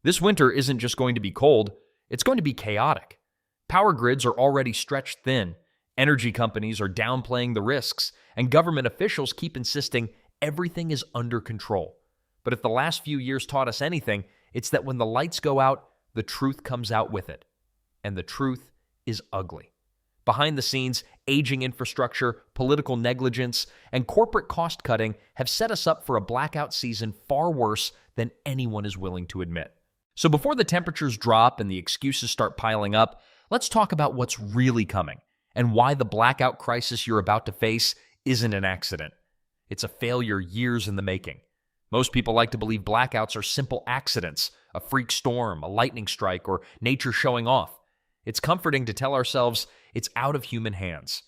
This winter isn't just going to be cold, it's going to be chaotic. Power grids are already stretched thin, energy companies are downplaying the risks, and government officials keep insisting everything is under control. But if the last few years taught us anything, it's that when the lights go out, the truth comes out with it. And the truth is ugly. Behind the scenes, aging infrastructure, political negligence, and corporate cost-cutting have set us up for a blackout season far worse than anyone is willing to admit. So before the temperatures drop and the excuses start piling up, let's talk about what's really coming and why the blackout crisis you're about to face isn't an accident. It's a failure years in the making. Most people like to believe blackouts are simple accidents, a freak storm, a lightning strike, or nature showing off. It's comforting to tell ourselves it's out of human hands.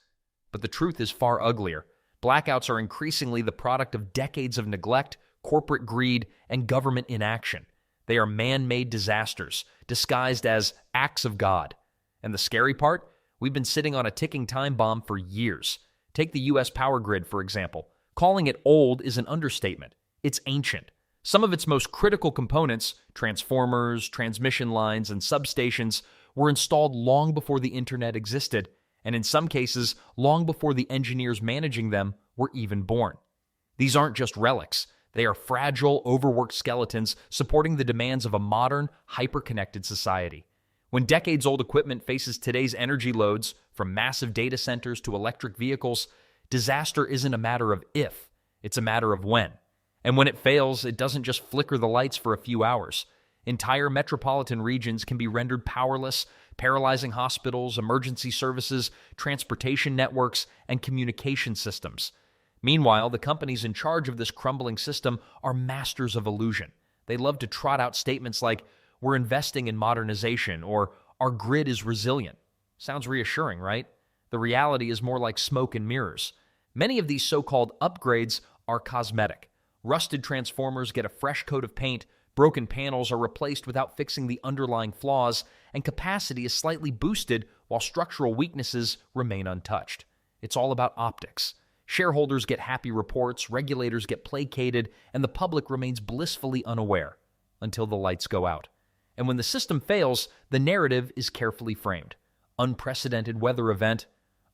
But the truth is far uglier. Blackouts are increasingly the product of decades of neglect, corporate greed, and government inaction. They are man-made disasters, disguised as acts of God. And the scary part? We've been sitting on a ticking time bomb for years. Take the U.S. power grid, for example. Calling it old is an understatement. It's ancient. Some of its most critical components, transformers, transmission lines, and substations, were installed long before the internet existed, and in some cases, long before the engineers managing them were even born. These aren't just relics. They are fragile, overworked skeletons supporting the demands of a modern, hyper-connected society. When decades-old equipment faces today's energy loads, from massive data centers to electric vehicles, disaster isn't a matter of if, it's a matter of when. And when it fails, it doesn't just flicker the lights for a few hours. Entire metropolitan regions can be rendered powerless, paralyzing hospitals, emergency services, transportation networks, and communication systems. Meanwhile, the companies in charge of this crumbling system are masters of illusion. They love to trot out statements like, "We're investing in modernization," or "Our grid is resilient." Sounds reassuring, right? The reality is more like smoke and mirrors. Many of these so-called upgrades are cosmetic. Rusted transformers get a fresh coat of paint, broken panels are replaced without fixing the underlying flaws, and capacity is slightly boosted while structural weaknesses remain untouched. It's all about optics. Shareholders get happy reports, regulators get placated, and the public remains blissfully unaware until the lights go out. And when the system fails, the narrative is carefully framed. Unprecedented weather event,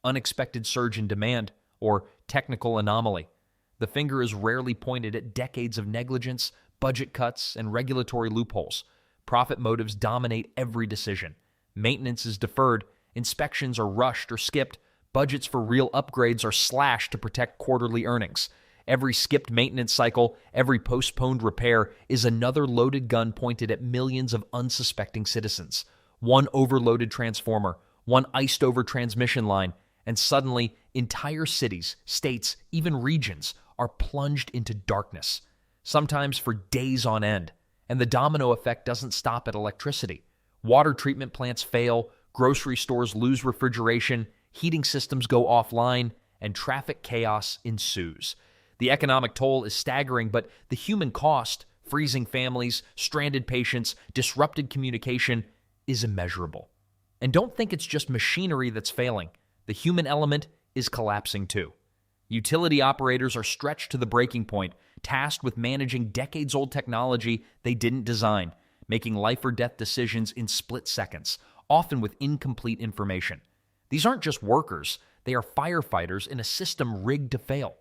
unexpected surge in demand, or technical anomaly. The finger is rarely pointed at decades of negligence, budget cuts, and regulatory loopholes. Profit motives dominate every decision. Maintenance is deferred, inspections are rushed or skipped, budgets for real upgrades are slashed to protect quarterly earnings. Every skipped maintenance cycle, every postponed repair is another loaded gun pointed at millions of unsuspecting citizens. One overloaded transformer, one iced-over transmission line, and suddenly entire cities, states, even regions are plunged into darkness, sometimes for days on end. And the domino effect doesn't stop at electricity. Water treatment plants fail, grocery stores lose refrigeration, heating systems go offline, and traffic chaos ensues. The economic toll is staggering, but the human cost, freezing families, stranded patients, disrupted communication, is immeasurable. And don't think it's just machinery that's failing. The human element is collapsing too. Utility operators are stretched to the breaking point, tasked with managing decades-old technology they didn't design, making life or death decisions in split seconds, often with incomplete information. These aren't just workers, they are firefighters in a system rigged to fail.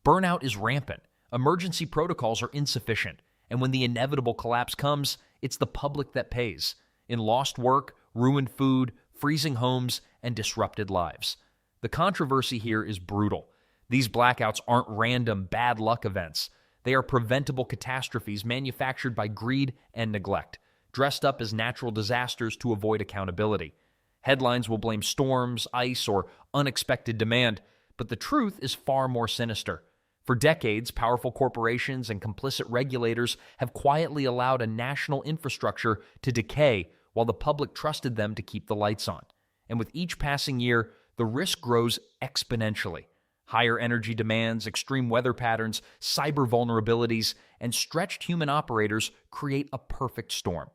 Burnout is rampant, emergency protocols are insufficient, and when the inevitable collapse comes, it's the public that pays, in lost work, ruined food, freezing homes, and disrupted lives. The controversy here is brutal. These blackouts aren't random bad luck events. They are preventable catastrophes manufactured by greed and neglect, dressed up as natural disasters to avoid accountability. Headlines will blame storms, ice, or unexpected demand, but the truth is far more sinister. For decades, powerful corporations and complicit regulators have quietly allowed a national infrastructure to decay while the public trusted them to keep the lights on. And with each passing year, the risk grows exponentially. Higher energy demands, extreme weather patterns, cyber vulnerabilities, and stretched human operators create a perfect storm.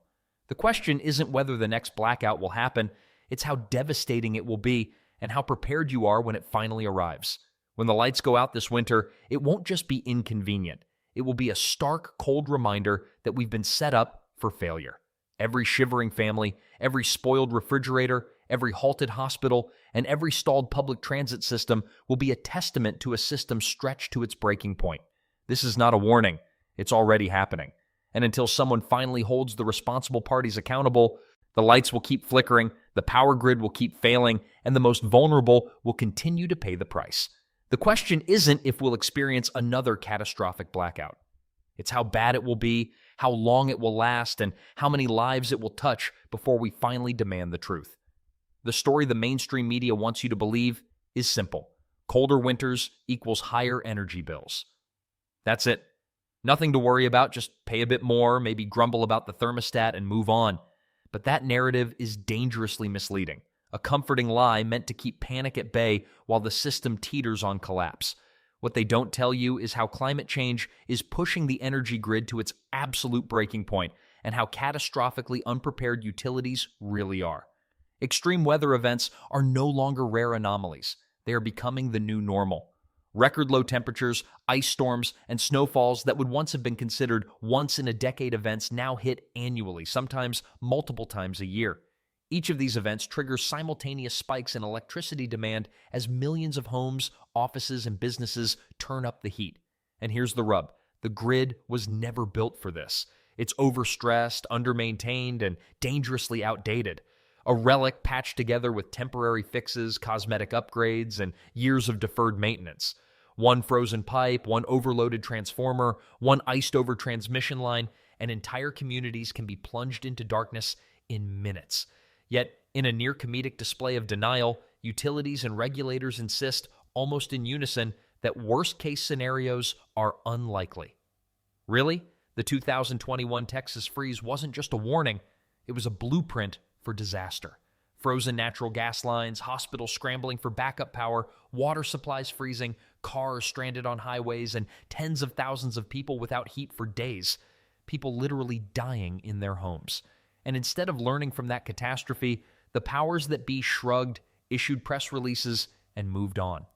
The question isn't whether the next blackout will happen, it's how devastating it will be and how prepared you are when it finally arrives. When the lights go out this winter, it won't just be inconvenient. It will be a stark, cold reminder that we've been set up for failure. Every shivering family, every spoiled refrigerator, every halted hospital, and every stalled public transit system will be a testament to a system stretched to its breaking point. This is not a warning. It's already happening. And until someone finally holds the responsible parties accountable, the lights will keep flickering, the power grid will keep failing, and the most vulnerable will continue to pay the price. The question isn't if we'll experience another catastrophic blackout. It's how bad it will be, how long it will last, and how many lives it will touch before we finally demand the truth. The story the mainstream media wants you to believe is simple. Colder winters equals higher energy bills. That's it. Nothing to worry about, just pay a bit more, maybe grumble about the thermostat and move on. But that narrative is dangerously misleading. A comforting lie meant to keep panic at bay while the system teeters on collapse. What they don't tell you is how climate change is pushing the energy grid to its absolute breaking point, and how catastrophically unprepared utilities really are. Extreme weather events are no longer rare anomalies. They are becoming the new normal. Record low temperatures, ice storms, and snowfalls that would once have been considered once-in-a-decade events now hit annually, sometimes multiple times a year. Each of these events triggers simultaneous spikes in electricity demand as millions of homes, offices, and businesses turn up the heat. And here's the rub. The grid was never built for this. It's overstressed, undermaintained, and dangerously outdated. A relic patched together with temporary fixes, cosmetic upgrades, and years of deferred maintenance. One frozen pipe, one overloaded transformer, one iced-over transmission line, and entire communities can be plunged into darkness in minutes. Yet, in a near-comedic display of denial, utilities and regulators insist, almost in unison, that worst-case scenarios are unlikely. Really? The 2021 Texas freeze wasn't just a warning, it was a blueprint for disaster. Frozen natural gas lines, hospitals scrambling for backup power, water supplies freezing, cars stranded on highways, and tens of thousands of people without heat for days. People literally dying in their homes. And instead of learning from that catastrophe, the powers that be shrugged, issued press releases, and moved on.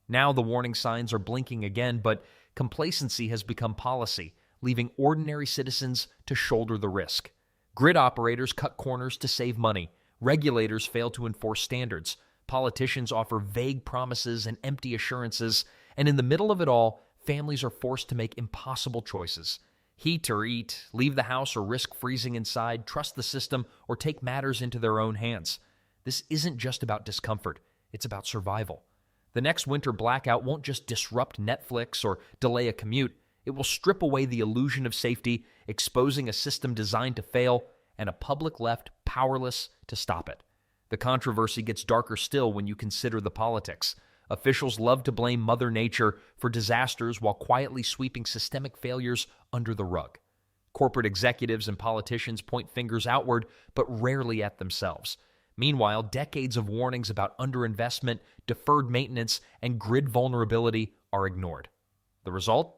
Now the warning signs are blinking again, but complacency has become policy, leaving ordinary citizens to shoulder the risk. Grid operators cut corners to save money. Regulators fail to enforce standards. Politicians offer vague promises and empty assurances. And in the middle of it all, families are forced to make impossible choices. Heat or eat, leave the house or risk freezing inside, trust the system, or take matters into their own hands. This isn't just about discomfort, it's about survival. The next winter blackout won't just disrupt Netflix or delay a commute, it will strip away the illusion of safety, exposing a system designed to fail, and a public left powerless to stop it. The controversy gets darker still when you consider the politics. Officials love to blame Mother Nature for disasters while quietly sweeping systemic failures under the rug. Corporate executives and politicians point fingers outward, but rarely at themselves. Meanwhile, decades of warnings about underinvestment, deferred maintenance, and grid vulnerability are ignored. The result?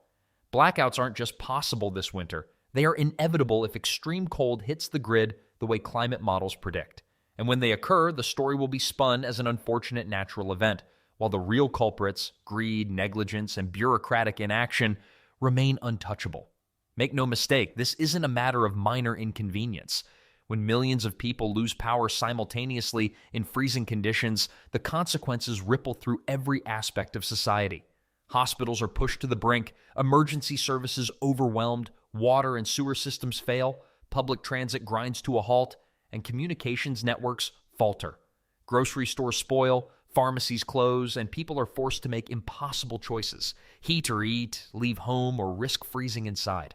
Blackouts aren't just possible this winter. They are inevitable if extreme cold hits the grid the way climate models predict. And when they occur, the story will be spun as an unfortunate natural event, while the real culprits, greed, negligence, and bureaucratic inaction, remain untouchable. Make no mistake, this isn't a matter of minor inconvenience. When millions of people lose power simultaneously in freezing conditions, the consequences ripple through every aspect of society. Hospitals are pushed to the brink, emergency services overwhelmed, water and sewer systems fail, public transit grinds to a halt, and communications networks falter. Grocery stores spoil, pharmacies close, and people are forced to make impossible choices. Heat or eat, leave home, or risk freezing inside.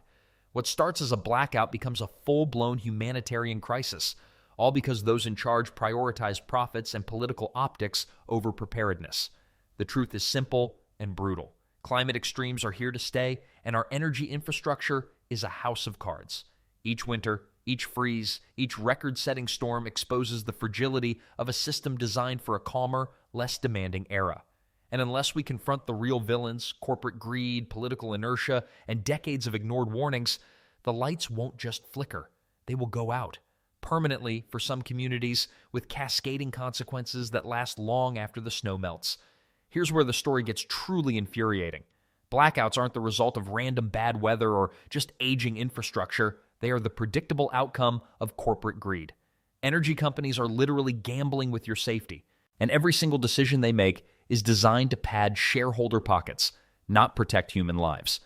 What starts as a blackout becomes a full-blown humanitarian crisis, all because those in charge prioritize profits and political optics over preparedness. The truth is simple and brutal. Climate extremes are here to stay, and our energy infrastructure is a house of cards. Each winter, each freeze, each record-setting storm exposes the fragility of a system designed for a calmer, less demanding era. And unless we confront the real villains, corporate greed, political inertia, and decades of ignored warnings, the lights won't just flicker. They will go out, permanently for some communities, with cascading consequences that last long after the snow melts. Here's where the story gets truly infuriating. Blackouts aren't the result of random bad weather or just aging infrastructure. They are the predictable outcome of corporate greed. Energy companies are literally gambling with your safety, and every single decision they make is designed to pad shareholder pockets, not protect human lives.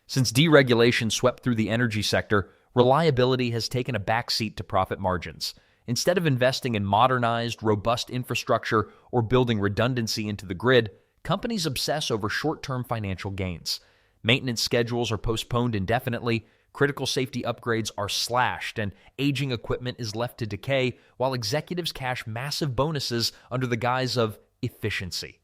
Since deregulation swept through the energy sector, reliability has taken a backseat to profit margins. Instead of investing in modernized, robust infrastructure or building redundancy into the grid, companies obsess over short-term financial gains. Maintenance schedules are postponed indefinitely, critical safety upgrades are slashed, and aging equipment is left to decay while executives cash massive bonuses under the guise of efficiency.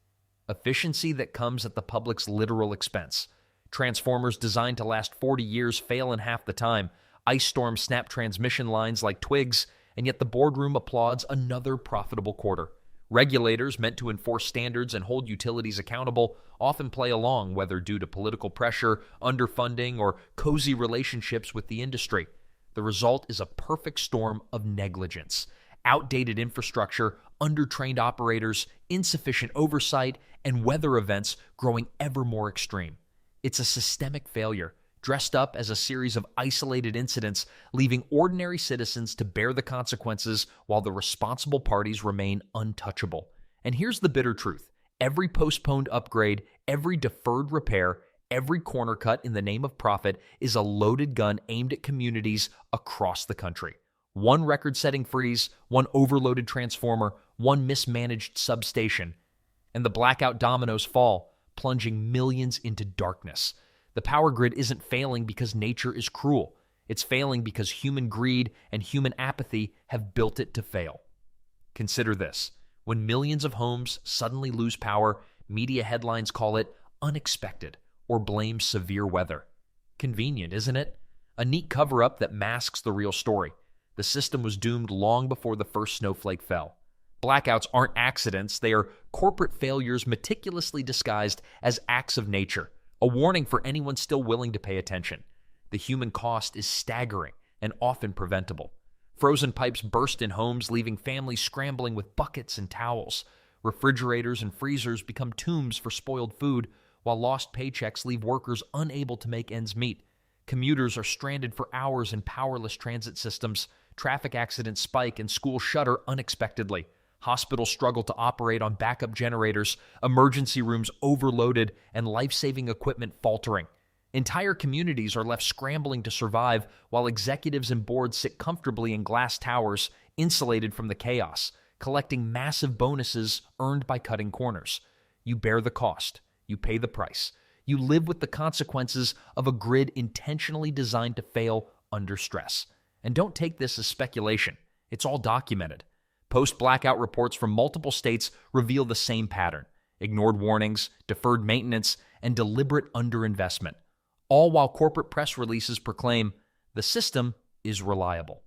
Efficiency that comes at the public's literal expense. Transformers designed to last 40 years fail in half the time. Ice storms snap transmission lines like twigs, and yet the boardroom applauds another profitable quarter. Regulators meant to enforce standards and hold utilities accountable often play along, whether due to political pressure, underfunding, or cozy relationships with the industry. The result is a perfect storm of negligence. Outdated infrastructure, undertrained operators, insufficient oversight, and weather events growing ever more extreme. It's a systemic failure, dressed up as a series of isolated incidents, leaving ordinary citizens to bear the consequences while the responsible parties remain untouchable. And here's the bitter truth. Every postponed upgrade, every deferred repair, every corner cut in the name of profit is a loaded gun aimed at communities across the country. One record-setting freeze, one overloaded transformer, one mismanaged substation, and the blackout dominoes fall, plunging millions into darkness. The power grid isn't failing because nature is cruel. It's failing because human greed and human apathy have built it to fail. Consider this. When millions of homes suddenly lose power, media headlines call it unexpected or blame severe weather. Convenient, isn't it? A neat cover-up that masks the real story. The system was doomed long before the first snowflake fell. Blackouts aren't accidents. They are corporate failures meticulously disguised as acts of nature. A warning for anyone still willing to pay attention. The human cost is staggering and often preventable. Frozen pipes burst in homes, leaving families scrambling with buckets and towels. Refrigerators and freezers become tombs for spoiled food, while lost paychecks leave workers unable to make ends meet. Commuters are stranded for hours in powerless transit systems. Traffic accidents spike and schools shutter unexpectedly. Hospitals struggle to operate on backup generators, emergency rooms overloaded, and life-saving equipment faltering. Entire communities are left scrambling to survive while executives and boards sit comfortably in glass towers, insulated from the chaos, collecting massive bonuses earned by cutting corners. You bear the cost. You pay the price. You live with the consequences of a grid intentionally designed to fail under stress. And don't take this as speculation. It's all documented. Post-blackout reports from multiple states reveal the same pattern: ignored warnings, deferred maintenance, and deliberate underinvestment, all while corporate press releases proclaim the system is reliable.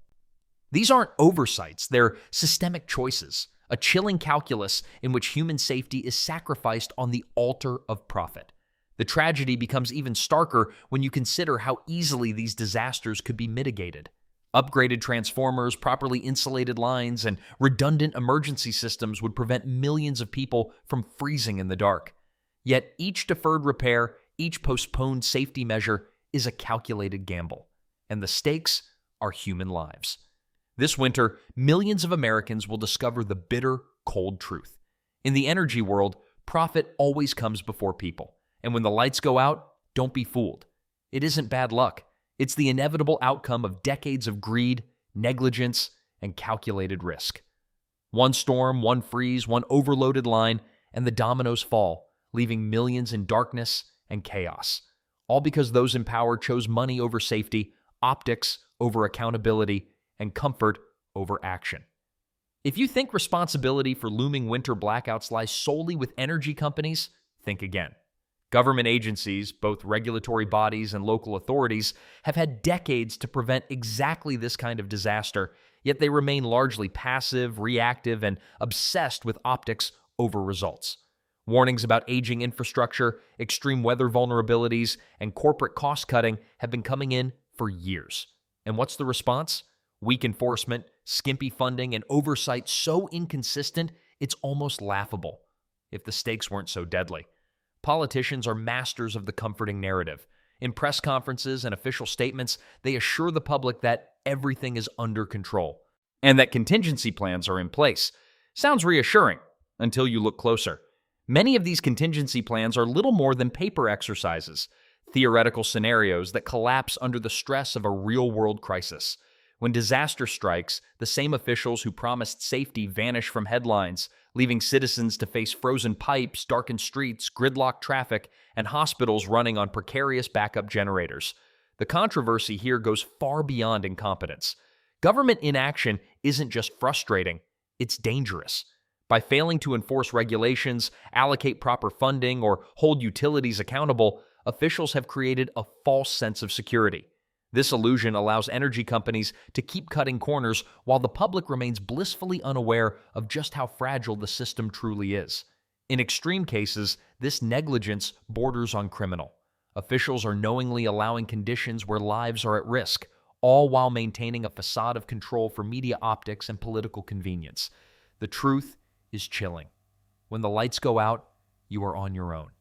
These aren't oversights, they're systemic choices, a chilling calculus in which human safety is sacrificed on the altar of profit. The tragedy becomes even starker when you consider how easily these disasters could be mitigated. Upgraded transformers, properly insulated lines, and redundant emergency systems would prevent millions of people from freezing in the dark. Yet each deferred repair, each postponed safety measure is a calculated gamble, and the stakes are human lives. This winter, millions of Americans will discover the bitter, cold truth. In the energy world, profit always comes before people, and when the lights go out, don't be fooled. It isn't bad luck. It's the inevitable outcome of decades of greed, negligence, and calculated risk. One storm, one freeze, one overloaded line, and the dominoes fall, leaving millions in darkness and chaos. All because those in power chose money over safety, optics over accountability, and comfort over action. If you think responsibility for looming winter blackouts lies solely with energy companies, think again. Government agencies, both regulatory bodies and local authorities, have had decades to prevent exactly this kind of disaster, yet they remain largely passive, reactive, and obsessed with optics over results. Warnings about aging infrastructure, extreme weather vulnerabilities, and corporate cost-cutting have been coming in for years. And what's the response? Weak enforcement, skimpy funding, and oversight so inconsistent it's almost laughable, if the stakes weren't so deadly. Politicians are masters of the comforting narrative. In press conferences and official statements, they assure the public that everything is under control and that contingency plans are in place. Sounds reassuring until you look closer. Many of these contingency plans are little more than paper exercises, theoretical scenarios that collapse under the stress of a real-world crisis. When disaster strikes, the same officials who promised safety vanish from headlines, leaving citizens to face frozen pipes, darkened streets, gridlocked traffic, and hospitals running on precarious backup generators. The controversy here goes far beyond incompetence. Government inaction isn't just frustrating, it's dangerous. By failing to enforce regulations, allocate proper funding, or hold utilities accountable, officials have created a false sense of security. This illusion allows energy companies to keep cutting corners while the public remains blissfully unaware of just how fragile the system truly is. In extreme cases, this negligence borders on criminal. Officials are knowingly allowing conditions where lives are at risk, all while maintaining a facade of control for media optics and political convenience. The truth is chilling. When the lights go out, you are on your own.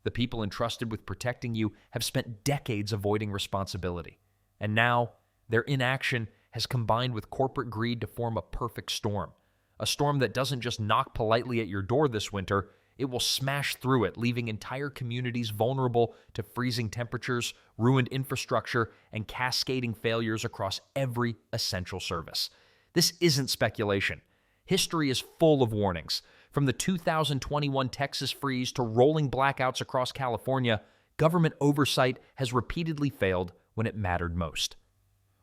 The people entrusted with protecting you have spent decades avoiding responsibility. And now, their inaction has combined with corporate greed to form a perfect storm. A storm that doesn't just knock politely at your door this winter, it will smash through it, leaving entire communities vulnerable to freezing temperatures, ruined infrastructure, and cascading failures across every essential service. This isn't speculation. History is full of warnings. From the 2021 Texas freeze to rolling blackouts across California, government oversight has repeatedly failed when it mattered most.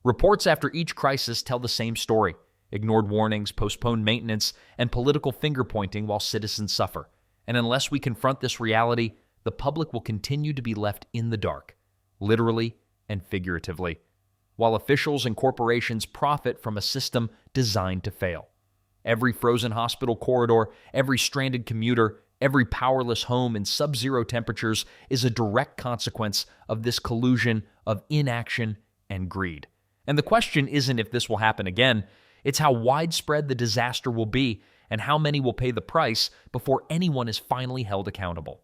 Reports after each crisis tell the same story: ignored warnings, postponed maintenance, and political finger-pointing while citizens suffer. And unless we confront this reality, the public will continue to be left in the dark, literally and figuratively, while officials and corporations profit from a system designed to fail. Every frozen hospital corridor, every stranded commuter, every powerless home in sub-zero temperatures is a direct consequence of this collusion of inaction and greed. And the question isn't if this will happen again, it's how widespread the disaster will be and how many will pay the price before anyone is finally held accountable.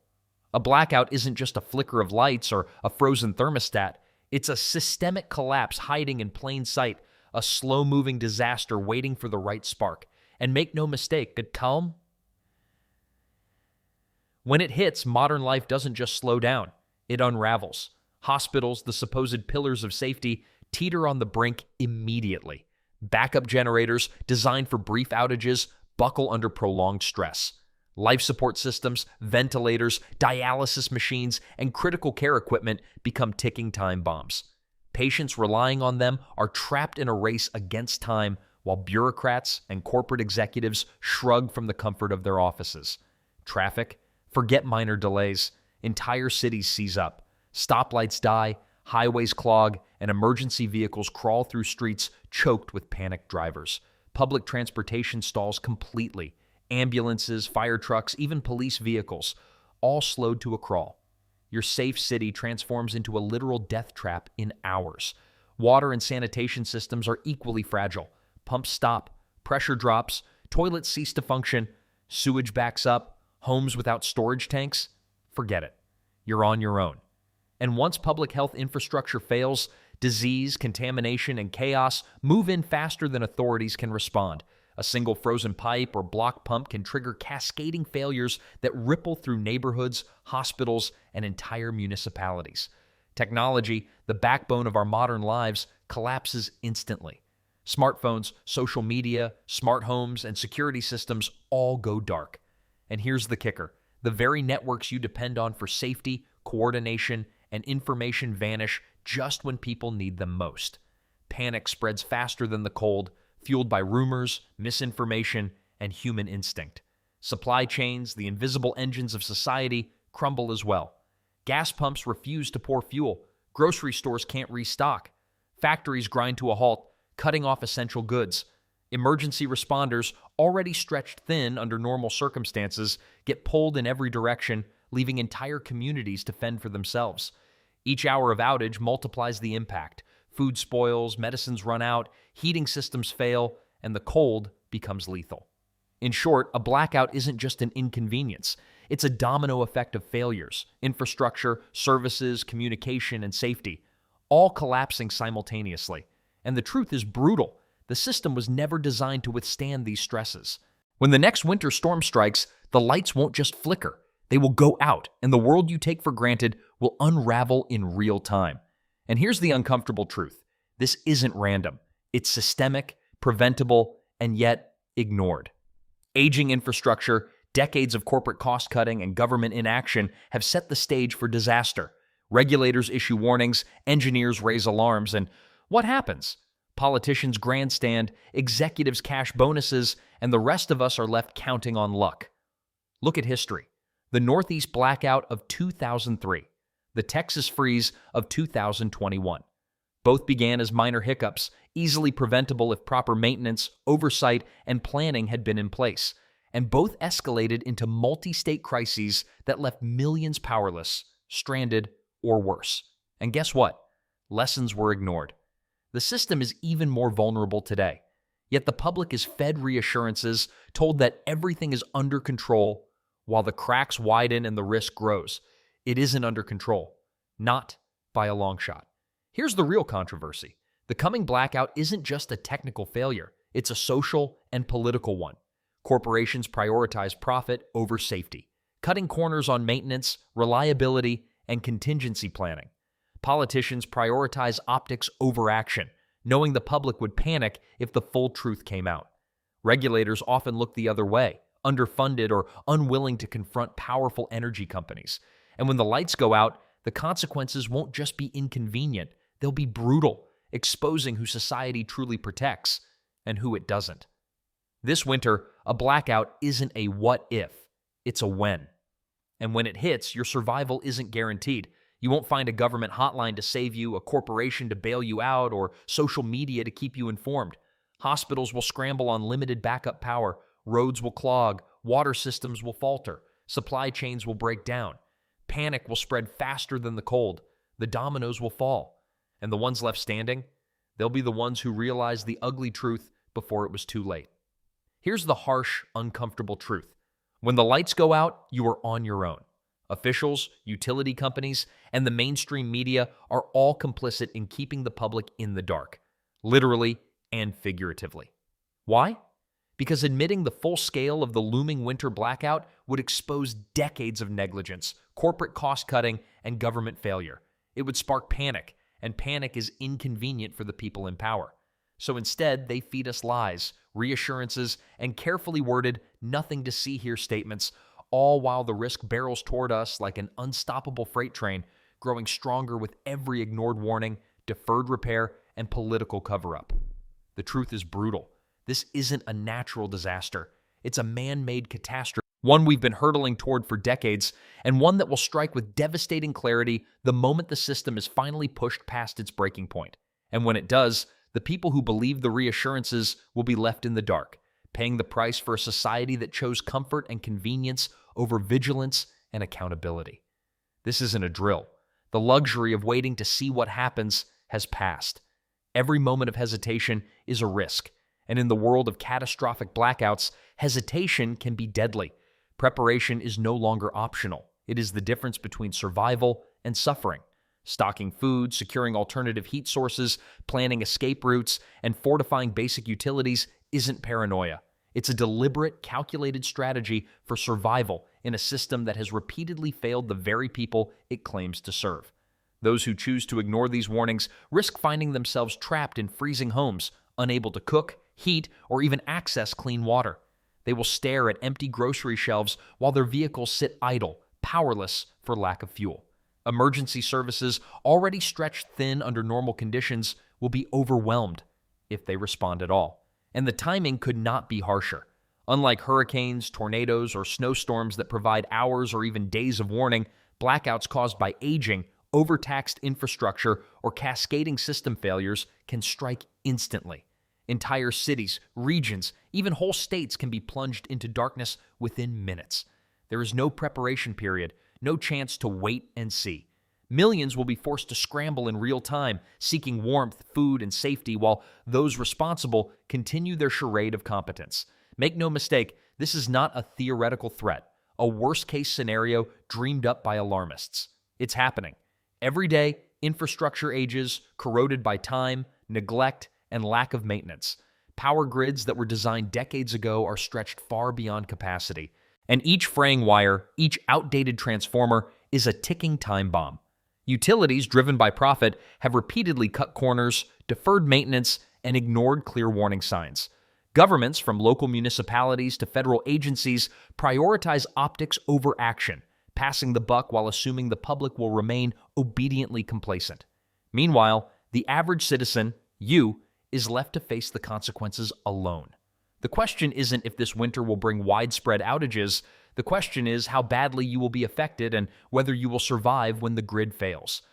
A blackout isn't just a flicker of lights or a frozen thermostat, it's a systemic collapse hiding in plain sight, a slow-moving disaster waiting for the right spark. And make no mistake, good calm. When it hits, modern life doesn't just slow down, it unravels. Hospitals, the supposed pillars of safety, teeter on the brink immediately. Backup generators, designed for brief outages, buckle under prolonged stress. Life support systems, ventilators, dialysis machines, and critical care equipment become ticking time bombs. Patients relying on them are trapped in a race against time, while bureaucrats and corporate executives shrug from the comfort of their offices. Traffic, forget minor delays. Entire cities seize up. Stoplights die, highways clog, and emergency vehicles crawl through streets choked with panicked drivers. Public transportation stalls completely. Ambulances, fire trucks, even police vehicles, all slowed to a crawl. Your safe city transforms into a literal death trap in hours. Water and sanitation systems are equally fragile. Pumps stop, pressure drops, toilets cease to function, sewage backs up, homes without storage tanks. Forget it. You're on your own. And once public health infrastructure fails, disease, contamination, and chaos move in faster than authorities can respond. A single frozen pipe or blocked pump can trigger cascading failures that ripple through neighborhoods, hospitals, and entire municipalities. Technology, the backbone of our modern lives, collapses instantly. Smartphones, social media, smart homes, and security systems all go dark. And here's the kicker: the very networks you depend on for safety, coordination, and information vanish just when people need them most. Panic spreads faster than the cold, fueled by rumors, misinformation, and human instinct. Supply chains, the invisible engines of society, crumble as well. Gas pumps refuse to pour fuel. Grocery stores can't restock. Factories grind to a halt, cutting off essential goods. Emergency responders, already stretched thin under normal circumstances, get pulled in every direction, leaving entire communities to fend for themselves. Each hour of outage multiplies the impact. Food spoils, medicines run out, heating systems fail, and the cold becomes lethal. In short, a blackout isn't just an inconvenience. It's a domino effect of failures: infrastructure, services, communication, and safety, all collapsing simultaneously. And the truth is brutal. The system was never designed to withstand these stresses. When the next winter storm strikes, the lights won't just flicker. They will go out, and the world you take for granted will unravel in real time. And here's the uncomfortable truth. This isn't random. It's systemic, preventable, and yet ignored. Aging infrastructure, decades of corporate cost-cutting, and government inaction have set the stage for disaster. Regulators issue warnings, engineers raise alarms, and what happens? Politicians grandstand, executives cash bonuses, and the rest of us are left counting on luck. Look at history. The Northeast blackout of 2003, the Texas freeze of 2021. Both began as minor hiccups, easily preventable if proper maintenance, oversight, and planning had been in place. And both escalated into multi-state crises that left millions powerless, stranded, or worse. And guess what? Lessons were ignored. The system is even more vulnerable today. Yet the public is fed reassurances, told that everything is under control, while the cracks widen and the risk grows. It isn't under control. Not by a long shot. Here's the real controversy. The coming blackout isn't just a technical failure. It's a social and political one. Corporations prioritize profit over safety, cutting corners on maintenance, reliability, and contingency planning. Politicians prioritize optics over action, knowing the public would panic if the full truth came out. Regulators often look the other way, underfunded or unwilling to confront powerful energy companies. And when the lights go out, the consequences won't just be inconvenient, they'll be brutal, exposing who society truly protects and who it doesn't. This winter, a blackout isn't a what if, it's a when. And when it hits, your survival isn't guaranteed. You won't find a government hotline to save you, a corporation to bail you out, or social media to keep you informed. Hospitals will scramble on limited backup power, roads will clog, water systems will falter, supply chains will break down. Panic will spread faster than the cold. The dominoes will fall. And the ones left standing, they'll be the ones who realized the ugly truth before it was too late. Here's the harsh, uncomfortable truth. When the lights go out, you are on your own. Officials, utility companies, and the mainstream media are all complicit in keeping the public in the dark, literally and figuratively. Why? Because admitting the full scale of the looming winter blackout would expose decades of negligence, corporate cost-cutting, and government failure. It would spark panic, and panic is inconvenient for the people in power. So instead, they feed us lies, reassurances, and carefully worded nothing-to-see-here statements, all while the risk barrels toward us like an unstoppable freight train, growing stronger with every ignored warning, deferred repair, and political cover-up. The truth is brutal. This isn't a natural disaster. It's a man-made catastrophe, one we've been hurtling toward for decades, and one that will strike with devastating clarity the moment the system is finally pushed past its breaking point. And when it does, the people who believe the reassurances will be left in the dark, paying the price for a society that chose comfort and convenience over vigilance and accountability. This isn't a drill. The luxury of waiting to see what happens has passed. Every moment of hesitation is a risk, and in the world of catastrophic blackouts, hesitation can be deadly. Preparation is no longer optional. It is the difference between survival and suffering. Stocking food, securing alternative heat sources, planning escape routes, and fortifying basic utilities isn't paranoia. It's a deliberate, calculated strategy for survival in a system that has repeatedly failed the very people it claims to serve. Those who choose to ignore these warnings risk finding themselves trapped in freezing homes, unable to cook, heat, or even access clean water. They will stare at empty grocery shelves while their vehicles sit idle, powerless for lack of fuel. Emergency services, already stretched thin under normal conditions, will be overwhelmed if they respond at all. And the timing could not be harsher. Unlike hurricanes, tornadoes, or snowstorms that provide hours or even days of warning, blackouts caused by aging, overtaxed infrastructure, or cascading system failures can strike instantly. Entire cities, regions, even whole states can be plunged into darkness within minutes. There is no preparation period, no chance to wait and see. Millions will be forced to scramble in real time, seeking warmth, food, and safety, while those responsible continue their charade of competence. Make no mistake, This is not a theoretical threat, a worst-case scenario dreamed up by alarmists. It's happening. Every day, infrastructure ages, corroded by time, neglect, and lack of maintenance. Power grids that were designed decades ago are stretched far beyond capacity. And each fraying wire, each outdated transformer, is a ticking time bomb. Utilities driven by profit have repeatedly cut corners, deferred maintenance, and ignored clear warning signs. Governments, from local municipalities to federal agencies, prioritize optics over action, passing the buck while assuming the public will remain obediently complacent. Meanwhile, the average citizen, you, is left to face the consequences alone. The question isn't if this winter will bring widespread outages. The question is how badly you will be affected and whether you will survive when the grid fails.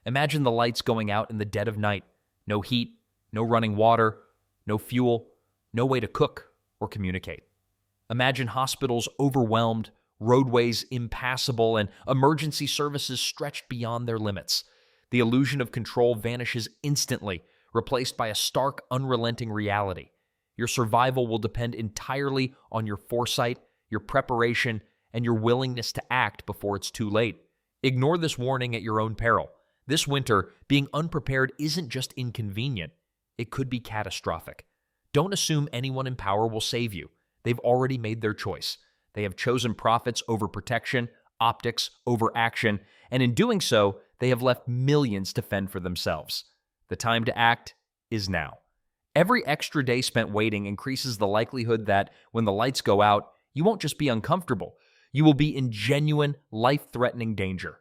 Imagine the lights going out in the dead of night. No heat, no running water, no fuel, no way to cook or communicate. Imagine hospitals overwhelmed, roadways impassable, and emergency services stretched beyond their limits. The illusion of control vanishes instantly, replaced by a stark, unrelenting reality. Your survival will depend entirely on your foresight, your preparation, and your willingness to act before it's too late. Ignore this warning at your own peril. This winter, being unprepared isn't just inconvenient, it could be catastrophic. Don't assume anyone in power will save you. They've already made their choice. They have chosen profits over protection, optics over action, and in doing so, they have left millions to fend for themselves. The time to act is now. Every extra day spent waiting increases the likelihood that, when the lights go out, you won't just be uncomfortable. You will be in genuine, life-threatening danger.